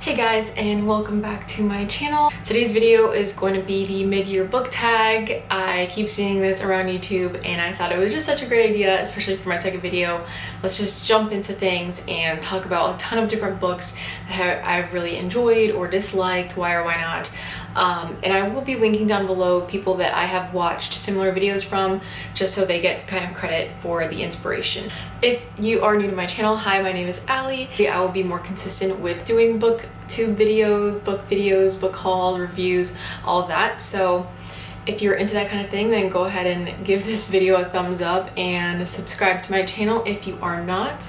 Hey guys, and welcome back to my channel. Today's video is going to be the mid-year book tag. I keep seeing this around YouTube and I thought it was just such a great idea, especially for my second video. Let's just jump into things and talk about a ton of different books that I've really enjoyed or disliked, why or why not. And I will be linking down below people that I have watched similar videos from, just so they get kind of credit for the inspiration. If you are new to my channel, hi, my name is Allie. I will be more consistent with doing booktube videos, book haul reviews, all of that. So if you're into that kind of thing, then go ahead and give this video a thumbs up and subscribe to my channel if you are not.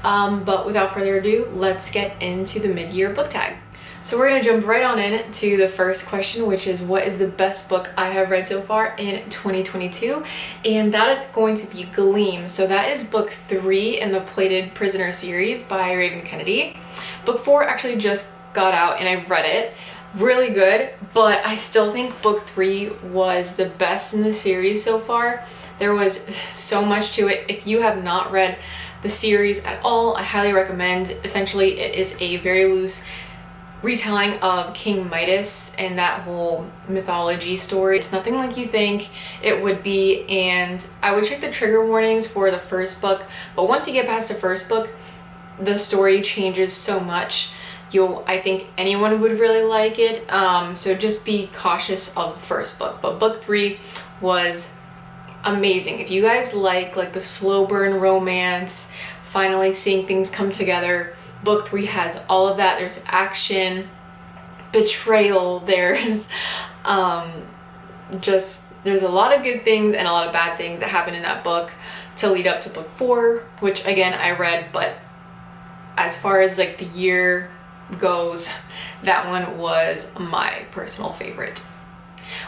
But without further ado, let's get into the mid-year book tag. So we're gonna jump right on in to the first question, which is what is the best book I have read so far in 2022? And that is going to be Gleam. So that is book 3 in the Plated Prisoner series by Raven Kennedy. Book 4 actually just got out and I read it. Really good, but I still think book 3 was the best in the series so far. There was so much to it. If you have not read the series at all, I highly recommend. Essentially, it is a very loose retelling of King Midas and that whole mythology story. It's nothing like you think it would be, and I would check the trigger warnings for the first book, but once you get past the first book, the story changes so much. I think anyone would really like it, so just be cautious of the first book. But book 3 was amazing. If you guys like the slow burn romance, finally seeing things come together, book 3 has all of that. There's action, betrayal, there's there's a lot of good things and a lot of bad things that happen in that book to lead up to book 4, which again I read, but as far as the year goes, that one was my personal favorite.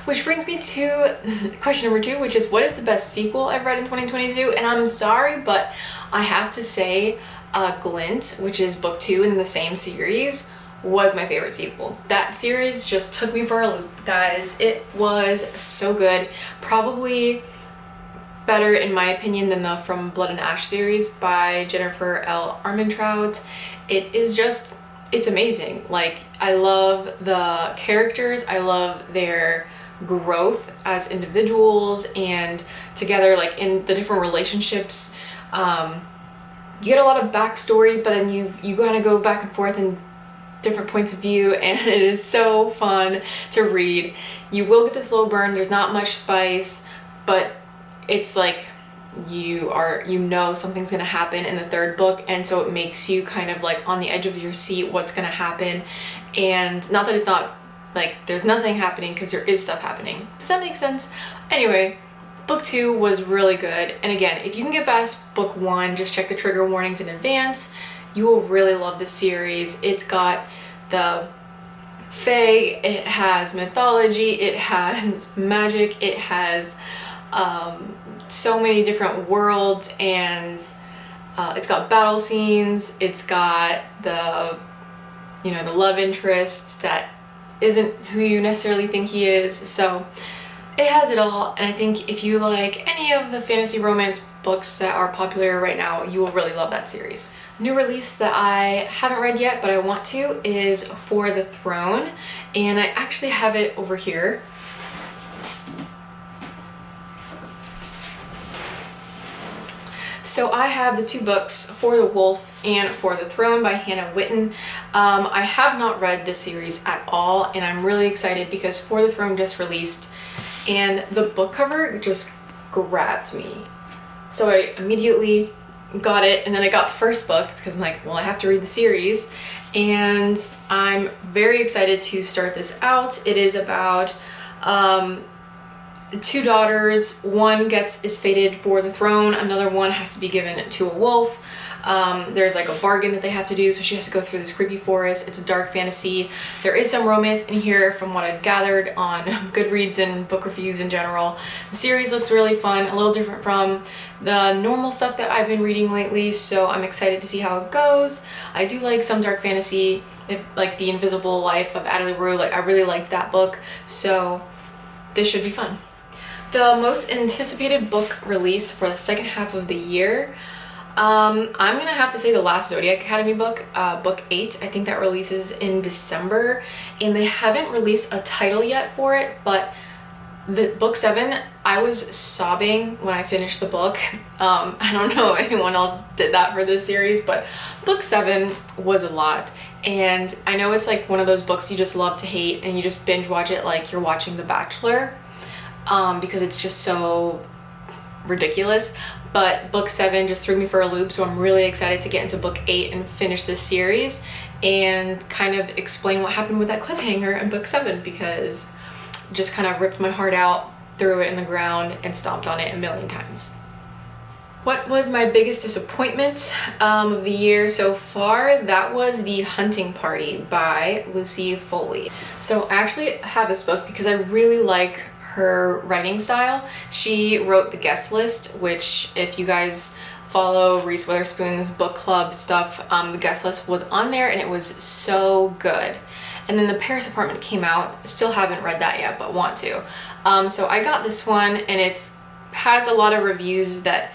Which brings me to question number 2, which is what is the best sequel I've read in 2022? And I'm sorry, but I have to say Glint, which is book 2 in the same series, was my favorite sequel. That series just took me for a loop, guys. It was so good. Probably better, in my opinion, than the From Blood and Ash series by Jennifer L. Armentrout. It's amazing. I love the characters. I love their growth as individuals and together, in the different relationships. You get a lot of backstory, but then you kind of go back and forth in different points of view, and it is so fun to read. You will get the slow burn. There's not much spice, but it's you know something's gonna happen in the third book, and so it makes you kind of on the edge of your seat what's gonna happen. And not that it's not there's nothing happening, because there is stuff happening. Does that make sense? Anyway, book 2 was really good, and again, if you can get past book 1, just check the trigger warnings in advance. You will really love this series. It's got the fae, it has mythology, it has magic, it has so many different worlds, and it's got battle scenes, it's got the the love interest that isn't who you necessarily think he is. So it has it all, and I think if you like any of the fantasy romance books that are popular right now, you will really love that series. New release that I haven't read yet but I want to is For the Throne, and I actually have it over here. So I have the 2 books, For the Wolf and For the Throne by Hannah Whitten. I have not read this series at all, and I'm really excited because For the Throne just released, and the book cover just grabbed me. So I immediately got it, and then I got the first book because I'm like, well, I have to read the series, and I'm very excited to start this out. It is about 2 daughters. One is fated for the throne, another one has to be given to a wolf. There's a bargain that they have to do, so she has to go through this creepy forest. It's a dark fantasy. There is some romance in here from what I've gathered on Goodreads and book reviews in general. The series looks really fun, a little different from the normal stuff that I've been reading lately, so I'm excited to see how it goes. I do like some dark fantasy, The Invisible Life of Adelie Rue. I really liked that book, so this should be fun. The most anticipated book release for the second half of the year, I'm gonna have to say the last Zodiac Academy book, book 8. I think that releases in December, and they haven't released a title yet for it, but the book 7, I was sobbing when I finished the book. I don't know if anyone else did that for this series, but book 7 was a lot. And I know it's like one of those books you just love to hate and you just binge watch it like you're watching The Bachelor, because it's just so ridiculous. But book 7 just threw me for a loop, so I'm really excited to get into book 8 and finish this series and kind of explain what happened with that cliffhanger in book 7, because it just kind of ripped my heart out, threw it in the ground, and stomped on it a million times. What was my biggest disappointment of the year so far? That was The Hunting Party by Lucy Foley. So I actually have this book because I really like her writing style. She wrote The Guest List, which if you guys follow Reese Witherspoon's book club stuff, The Guest List was on there and it was so good. And then The Paris Apartment came out. Still haven't read that yet, but want to. So I got this one, and it has a lot of reviews that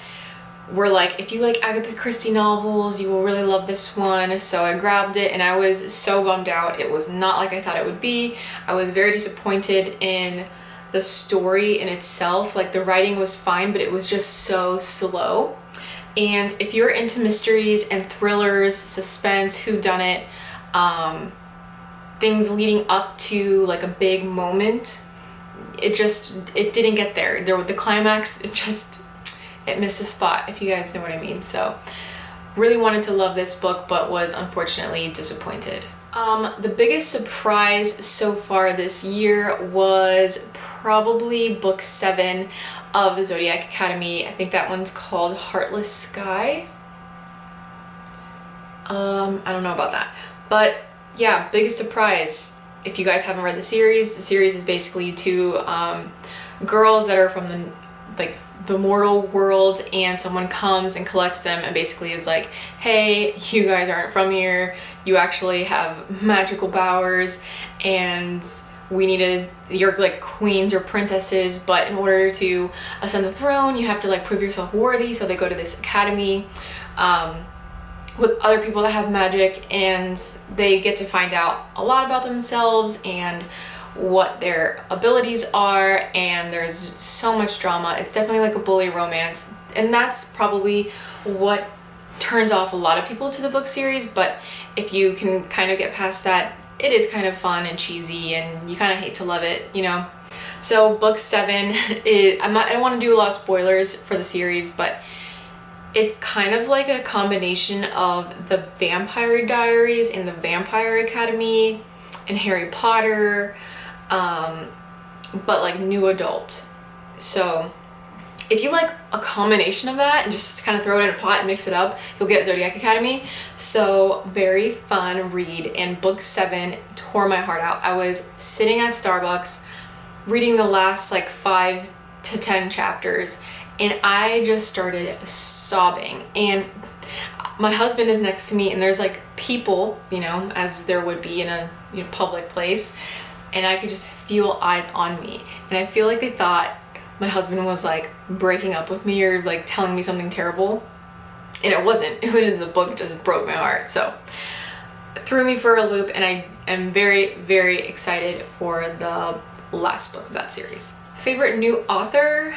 were like, if you like Agatha Christie novels, you will really love this one. So I grabbed it and I was so bummed out. It was not like I thought it would be. I was very disappointed in the story in itself. Like, the writing was fine, but it was just so slow. And if you're into mysteries and thrillers, suspense, whodunit, things leading up to like a big moment, it didn't get there. The climax, it missed a spot, if you guys know what I mean. So really wanted to love this book, but was unfortunately disappointed. The biggest surprise so far this year was probably book 7 of the Zodiac Academy. I think that one's called Heartless Sky. I don't know about that, but yeah, biggest surprise. If you guys haven't read the series is basically 2 girls that are from the mortal world, and someone comes and collects them and basically is like, hey, you guys aren't from here, you actually have magical powers, and you're like queens or princesses, but in order to ascend the throne you have to like prove yourself worthy. So they go to this academy with other people that have magic, and they get to find out a lot about themselves and what their abilities are, and there's so much drama. It's definitely like a bully romance, and that's probably what turns off a lot of people to the book series. But if you can kind of get past that, it is kind of fun and cheesy, and you kind of hate to love it, you know. So book 7 is, I don't want to do a lot of spoilers for the series, but it's kind of like a combination of the Vampire Diaries and the Vampire Academy and Harry Potter, but like new adult. So if you like a combination of that and just kind of throw it in a pot and mix it up, you'll get Zodiac Academy. So very fun read, and book 7 tore my heart out. I was sitting at Starbucks reading the last like 5 to 10 chapters, and I just started sobbing. And my husband is next to me, and there's like people, you know, as there would be in a public place, and I could just feel eyes on me, and I feel like they thought my husband was like breaking up with me or like telling me something terrible, and it wasn't. It was just, the book just broke my heart. So it threw me for a loop, and I am very, very excited for the last book of that series. Favorite new author,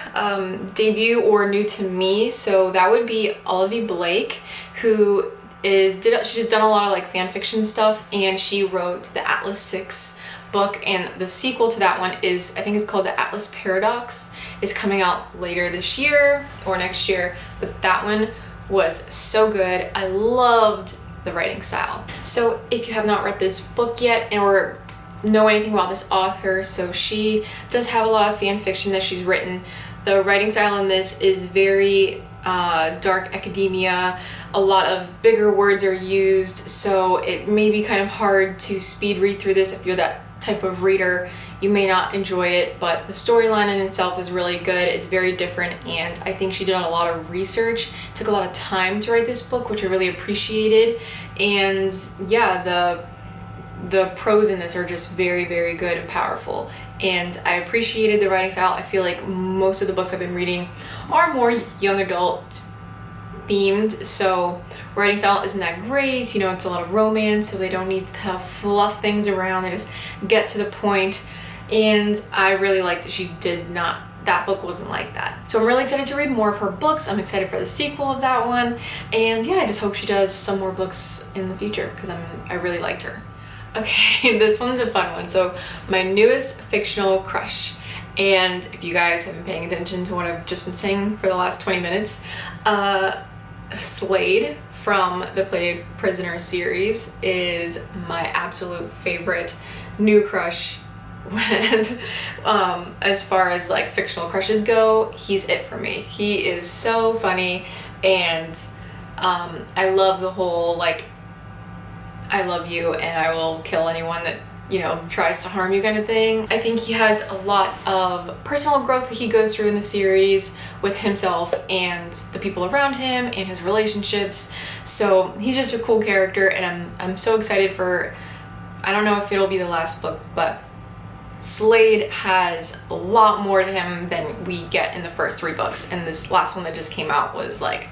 debut or new to me, so that would be Olivia Blake, who she's just done a lot of like fan fiction stuff, and she wrote the Atlas 6 book, and the sequel to that one is, I think it's called The Atlas Paradox, is coming out later this year or next year, but that one was so good. I loved the writing style. So if you have not read this book yet or know anything about this author, so she does have a lot of fan fiction that she's written. The writing style in this is very dark academia. A lot of bigger words are used, so it may be kind of hard to speed read through this. If you're that type of reader, you may not enjoy it, but the storyline in itself is really good. It's very different, and I think she did a lot of research, took a lot of time to write this book, which I really appreciated. And yeah, the prose in this are just very, very good and powerful, and I appreciated the writing style. I feel like most of the books I've been reading are more young adult themed, so writing style isn't that great. You know, it's a lot of romance, so they don't need to fluff things around. They just get to the point, and I really like that she did not, that book wasn't like that. So I'm really excited to read more of her books. I'm excited for the sequel of that one, and yeah, I just hope she does some more books in the future because I really liked her. Okay, this one's a fun one. So my newest fictional crush, and if you guys have been paying attention to what I've just been saying for the last 20 minutes, Slade from the Play Prisoner series is my absolute favorite new crush. When as far as like fictional crushes go, he's it for me. He is so funny, and I love the whole like I love you and I will kill anyone that, you know, tries to harm you kind of thing. I think he has a lot of personal growth that he goes through in the series with himself and the people around him and his relationships. So he's just a cool character, and I'm so excited for, I don't know if it'll be the last book, but Slade has a lot more to him than we get in the first 3 books, and this last one that just came out was like,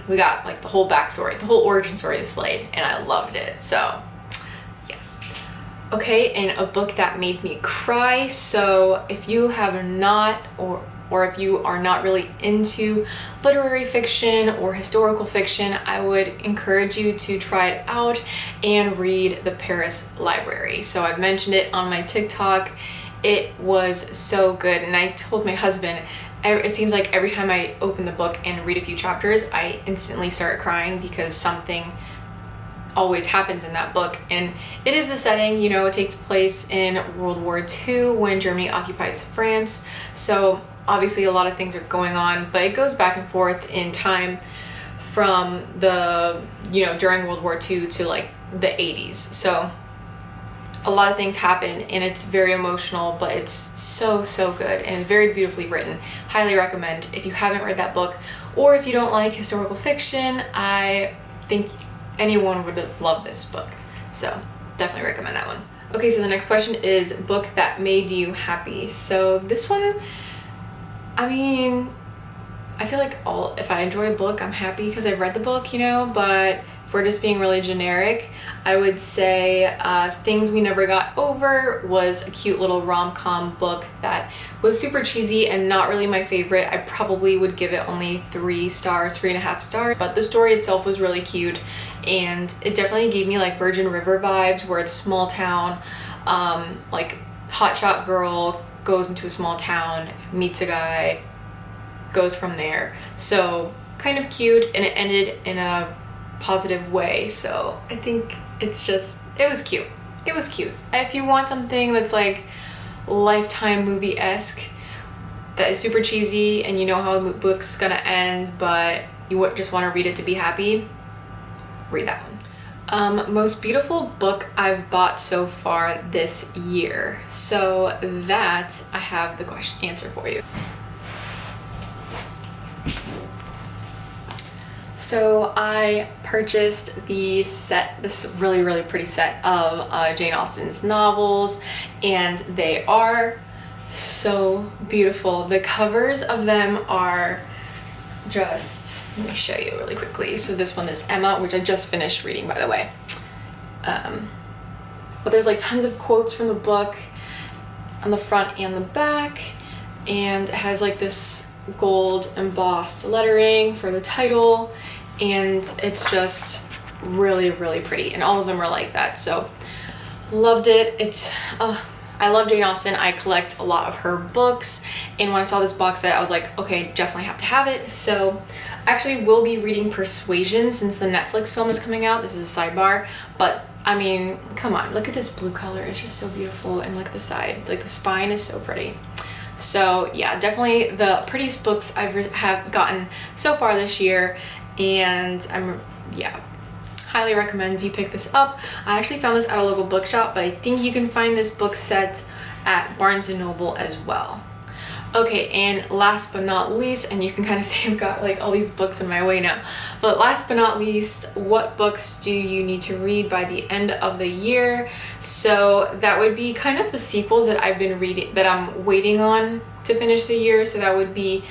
we got like the whole backstory, the whole origin story of Slade, and I loved it. So yes. Okay, and a book that made me cry. So if you have not, or if you are not really into literary fiction or historical fiction, I would encourage you to try it out and read The Paris Library. So I've mentioned it on my TikTok. It was so good, and I told my husband, it seems like every time I open the book and read a few chapters, I instantly start crying because something always happens in that book. And it is the setting, you know, it takes place in World War II when Germany occupies France. So obviously a lot of things are going on, but it goes back and forth in time from the, you know, during World War II to like the 80s. So a lot of things happen, and it's very emotional, but it's so good and very beautifully written. Highly recommend if you haven't read that book, or if you don't like historical fiction. I think anyone would love this book, so definitely recommend that one. Okay, so the next question is book that made you happy. So this one, I mean, I feel like if I enjoy a book, I'm happy because I've read the book, you know, but if we're just being really generic, I would say Things We Never Got Over was a cute little rom-com book that was super cheesy and not really my favorite. I probably would give it only 3 stars, 3.5 stars, but the story itself was really cute, and it definitely gave me like Virgin River vibes, where it's small town, like hotshot girl goes into a small town, meets a guy, goes from there. So kind of cute, and it ended in a positive way. So I think it's just, it was cute. It was cute. If you want something that's like Lifetime movie-esque, that is super cheesy, and you know how the book's gonna end, but you just want to read it to be happy, read that one. Most beautiful book I've bought so far this year. So that I have the answer for you. So I purchased the set, this really pretty set of Jane Austen's novels, and they are so beautiful. The covers of them are just, let me show you really quickly. So this one is Emma, which I just finished reading, by the way. But there's like tons of quotes from the book on the front and the back, and it has like this gold embossed lettering for the title, and it's just really pretty, and all of them are like that. So loved it. It's I love Jane Austen. I collect a lot of her books, and when I saw this box set, I was like, okay, definitely have to have it. So actually will be reading Persuasion since the Netflix film is coming out. This is a sidebar, but I mean, come on, look at this blue color. It's just so beautiful, and look at the side, like the spine is so pretty. So yeah, definitely the prettiest books I have gotten so far this year, and highly recommend you pick this up. I actually found this at a local bookshop, but I think you can find this book set at Barnes & Noble as well. Okay, and last but not least, and you can kind of see I've got like all these books in my way now, but last but not least, what books do you need to read by the end of the year? So that would be kind of the sequels that I've been reading, that I'm waiting on to finish the year. So that would be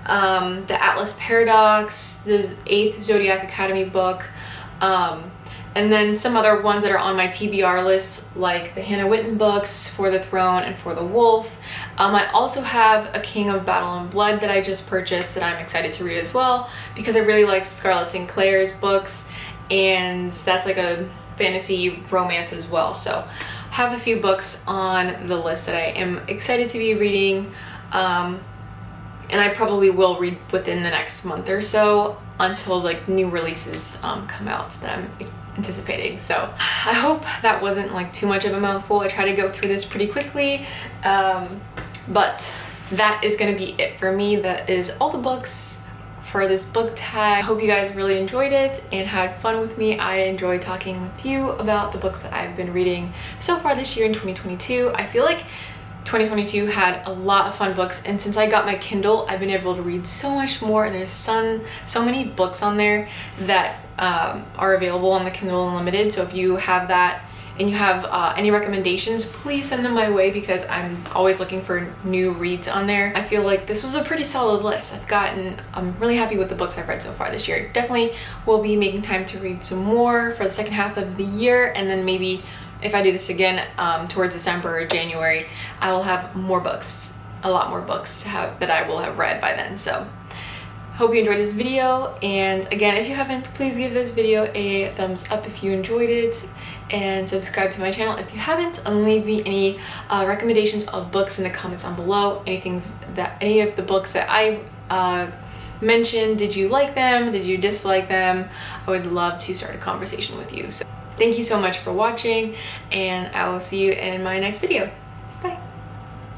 the Atlas Paradox, the 8th Zodiac Academy book, and then some other ones that are on my TBR list, like the Hannah Witten books, For the Throne and For the Wolf. I also have A King of Battle and Blood that I just purchased that I'm excited to read as well, because I really like Scarlett Sinclair's books, and that's like a fantasy romance as well. So I have a few books on the list that I am excited to be reading, and I probably will read within the next month or so until like new releases come out that I'm anticipating. So I hope that wasn't like too much of a mouthful. I try to go through this pretty quickly, but that is going to be it for me. That is all the books for this book tag. I hope you guys really enjoyed it and had fun with me. I enjoy talking with you about the books that I've been reading so far this year in 2022. I feel like 2022 had a lot of fun books, and since I got my Kindle, I've been able to read so much more, and there's so many books on there that are available on the Kindle Unlimited. So if you have that and you have any recommendations, please send them my way, because I'm always looking for new reads on there. I feel like this was a pretty solid list. I'm really happy with the books I've read so far this year. Definitely will be making time to read some more for the second half of the year, and then maybe if I do this again towards December or January, I will have more books, a lot more books to have that I will have read by then. So hope you enjoyed this video, and again, if you haven't, please give this video a thumbs up if you enjoyed it, and subscribe to my channel if you haven't, and leave me any recommendations of books in the comments down below. Any of the books that I mentioned, did you like them? Did you dislike them? I would love to start a conversation with you. So thank you so much for watching, and I will see you in my next video.